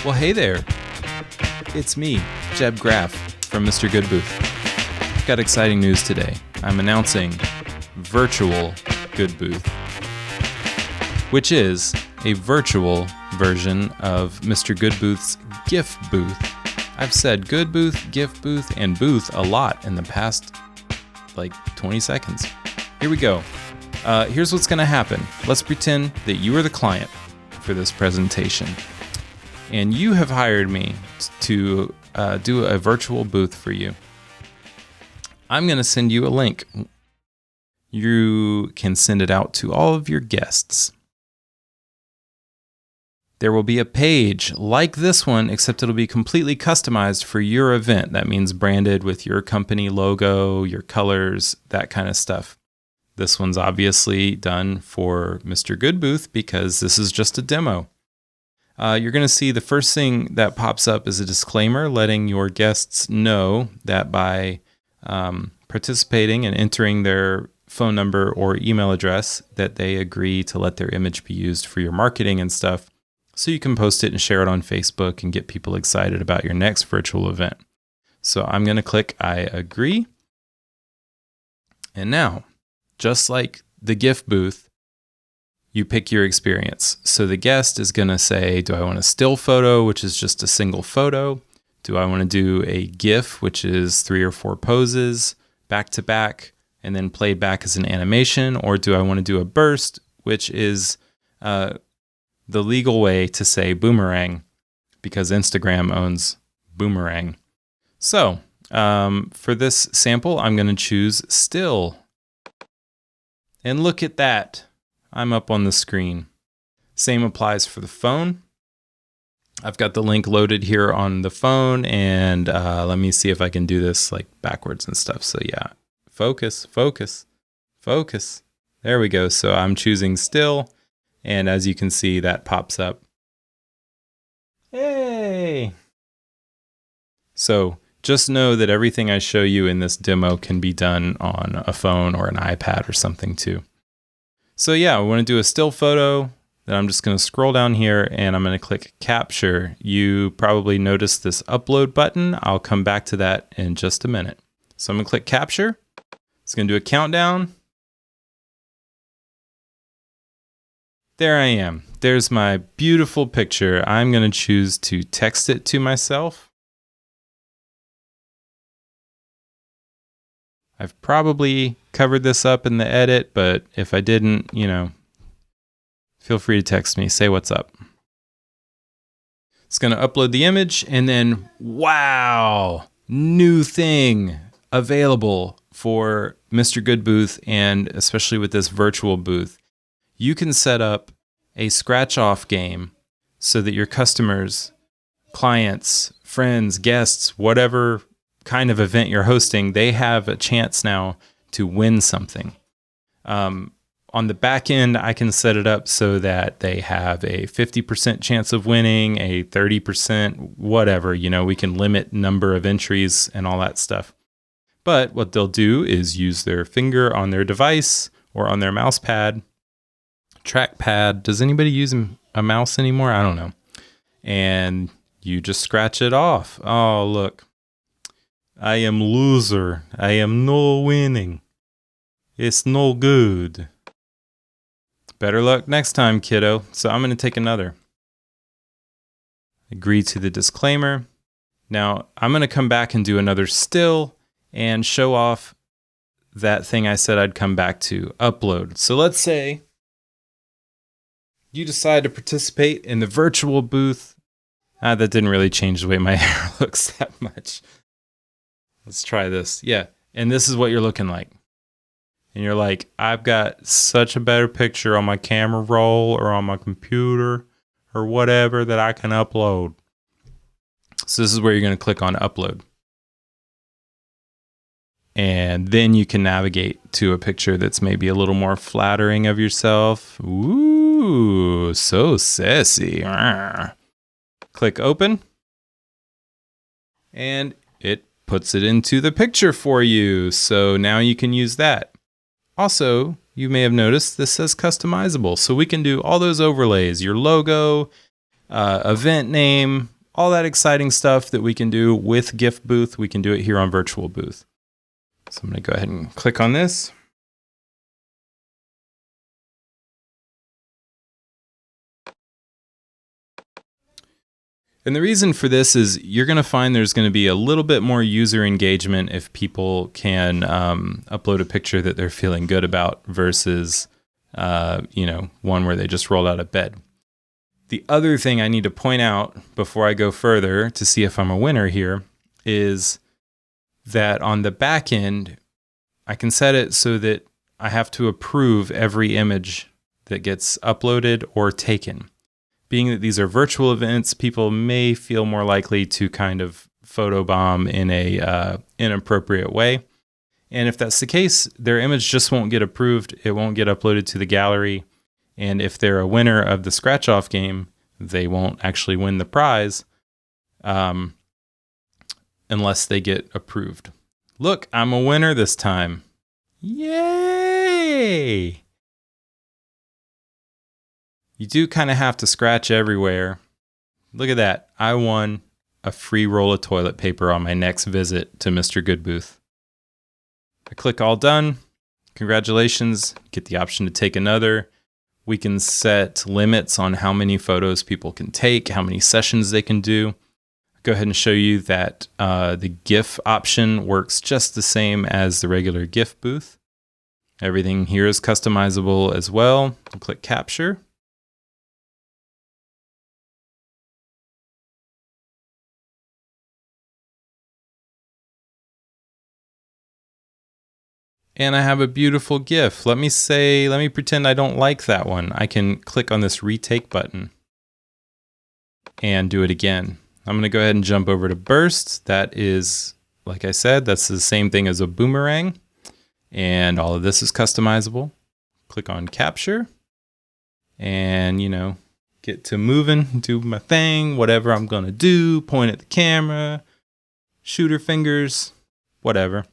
Well, hey there. It's me, Jeb Graff from Mr. Goodbooth. I've got exciting news today. I'm announcing virtual Goodbooth, which is a virtual version of Mr. Goodbooth's Gift Booth. I've said Goodbooth, Gift Booth, and Booth a lot in the past, 20 seconds. Here we go. Here's what's going to happen. Let's pretend that you are the client for this presentation, and you have hired me to do a virtual booth for you. I'm going to send you a link. You can send it out to all of your guests. There will be a page like this one, except it'll be completely customized for your event. That means branded with your company logo, your colors, that kind of stuff. This one's obviously done for Mr. Goodbooth because this is just a demo. You're going to see the first thing that pops up is a disclaimer letting your guests know that by participating and entering their phone number or email address, that they agree to let their image be used for your marketing and stuff, so you can post it and share it on Facebook and get people excited about your next virtual event. So I'm going to click I agree. And now, just like the gift booth, you pick your experience. So the guest is going to say, do I want a still photo, which is just a single photo? Do I want to do a GIF, which is 3 or 4 poses back to back and then played back as an animation? Or do I want to do a burst, which is the legal way to say boomerang because Instagram owns boomerang. So for this sample, I'm going to choose still. And look at that. I'm up on the screen. Same applies for the phone. I've got the link loaded here on the phone, and let me see if I can do this backwards and stuff. So yeah, focus. There we go. So I'm choosing still, and as you can see, that pops up. Hey! So just know that everything I show you in this demo can be done on a phone or an iPad or something too. So yeah, we want to do a still photo. Then I'm just going to scroll down here and I'm going to click capture. You probably noticed this upload button. I'll come back to that in just a minute. So I'm going to click capture. It's going to do a countdown. There I am. There's my beautiful picture. I'm going to choose to text it to myself. I've probably covered this up in the edit, but if I didn't, feel free to text me. Say what's up. It's going to upload the image, and then, wow, new thing available for Mr. Goodbooth, and especially with this virtual booth. You can set up a scratch-off game so that your customers, clients, friends, guests, whatever kind of event you're hosting, they have a chance now to win something. On the back end, I can set it up so that they have a 50% chance of winning, a 30%, whatever. We can limit number of entries and all that stuff. But what they'll do is use their finger on their device or on their mouse pad, trackpad. Does anybody use a mouse anymore? I don't know. And you just scratch it off. Oh, look. I am loser. I am no winning. It's no good. Better luck next time, kiddo. So I'm going to take another. Agree to the disclaimer. Now, I'm going to come back and do another still and show off that thing I said I'd come back to, upload. So let's say you decide to participate in the virtual booth. That didn't really change the way my hair looks that much. Let's try this. Yeah. And this is what you're looking like. And you're like, I've got such a better picture on my camera roll or on my computer or whatever that I can upload. So this is where you're going to click on upload. And then you can navigate to a picture that's maybe a little more flattering of yourself. Ooh, so sassy. Click open. And it puts it into the picture for you. So now you can use that. Also, you may have noticed this says customizable. So we can do all those overlays, your logo, event name, all that exciting stuff that we can do with Gifbooth, we can do it here on Virtual Booth. So I'm going to go ahead and click on this. And the reason for this is you're going to find there's going to be a little bit more user engagement if people can upload a picture that they're feeling good about versus, one where they just rolled out of bed. The other thing I need to point out before I go further to see if I'm a winner here is that on the back end, I can set it so that I have to approve every image that gets uploaded or taken. Being that these are virtual events, people may feel more likely to kind of photobomb in a inappropriate way. And if that's the case, their image just won't get approved. It won't get uploaded to the gallery. And if they're a winner of the scratch-off game, they won't actually win the prize unless they get approved. Look, I'm a winner this time. Yay! You do kind of have to scratch everywhere. Look at that. I won a free roll of toilet paper on my next visit to Mr. Goodbooth. I click all done. Congratulations. Get the option to take another. We can set limits on how many photos people can take, how many sessions they can do. Go ahead and show you that the GIF option works just the same as the regular GIF booth. Everything here is customizable as well. I'll click capture. And I have a beautiful GIF. Let me pretend I don't like that one. I can click on this retake button and do it again. I'm going to go ahead and jump over to burst. That is, like I said, that's the same thing as a boomerang. And all of this is customizable. Click on capture and, get to moving, do my thing, whatever I'm going to do, point at the camera, shooter fingers, whatever.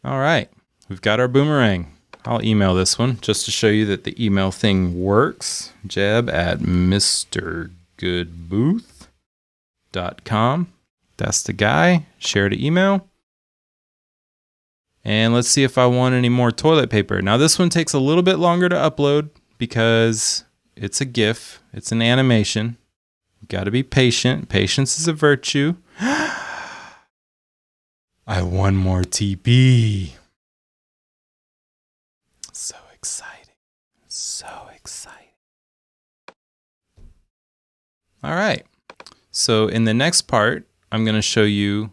All right, we've got our boomerang. I'll email this one just to show you that the email thing works. jeb@mrgoodbooth.com. That's the guy. Share to email. And let's see if I want any more toilet paper. Now this one takes a little bit longer to upload because it's a GIF. It's an animation. You've got to be patient. Patience is a virtue. I won more TP. So exciting. So exciting. All right. So in the next part, I'm going to show you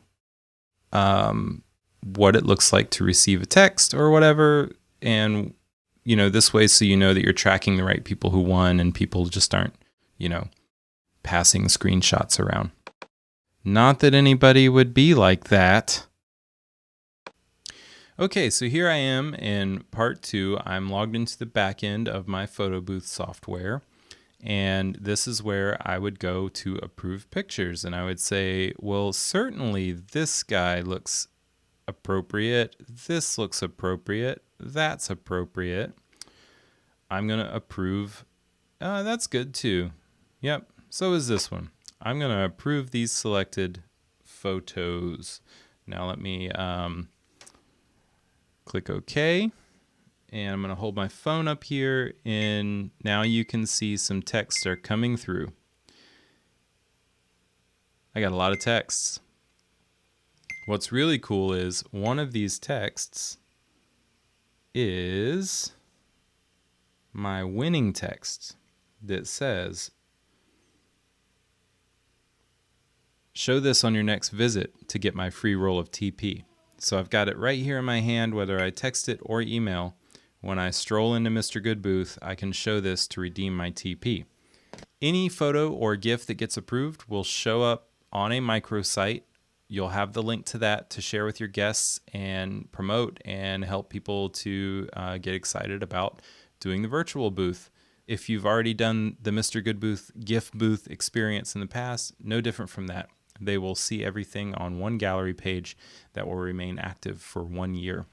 what it looks like to receive a text or whatever. And, this way so you know that you're tracking the right people who won and people just aren't, passing screenshots around. Not that anybody would be like that. Okay, so here I am in part 2. I'm logged into the back end of my photo booth software, and this is where I would go to approve pictures, and I would say, well, certainly this guy looks appropriate, this looks appropriate, that's appropriate. I'm going to approve, that's good too. Yep, so is this one. I'm going to approve these selected photos. Now let me click OK, and I'm going to hold my phone up here, and now you can see some texts are coming through. I got a lot of texts. What's really cool is one of these texts is my winning text that says, show this on your next visit to get my free roll of TP. So I've got it right here in my hand, whether I text it or email. When I stroll into Mr. Goodbooth, I can show this to redeem my TP. Any photo or GIF that gets approved will show up on a microsite. You'll have the link to that to share with your guests and promote and help people to get excited about doing the virtual booth. If you've already done the Mr. Goodbooth GIF booth experience in the past, no different from that. They will see everything on one gallery page that will remain active for 1 year.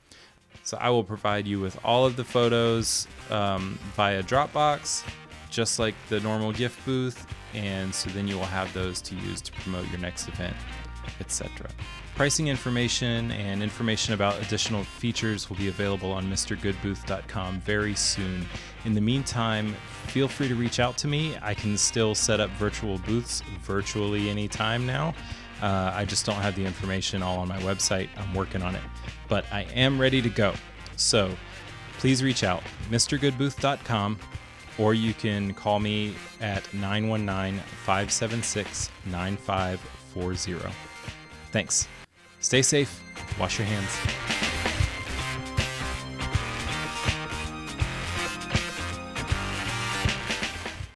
So I will provide you with all of the photos via Dropbox. just like the normal gift booth, and so then you will have those to use to promote your next event, etc. Pricing information and information about additional features will be available on mrgoodbooth.com very soon. In the meantime, feel free to reach out to me. I can still set up virtual booths virtually anytime now. I just don't have the information all on my website. I'm working on it, but I am ready to go. So please reach out, mrgoodbooth.com, or you can call me at 919-576-9540. Thanks. Stay safe. Wash your hands.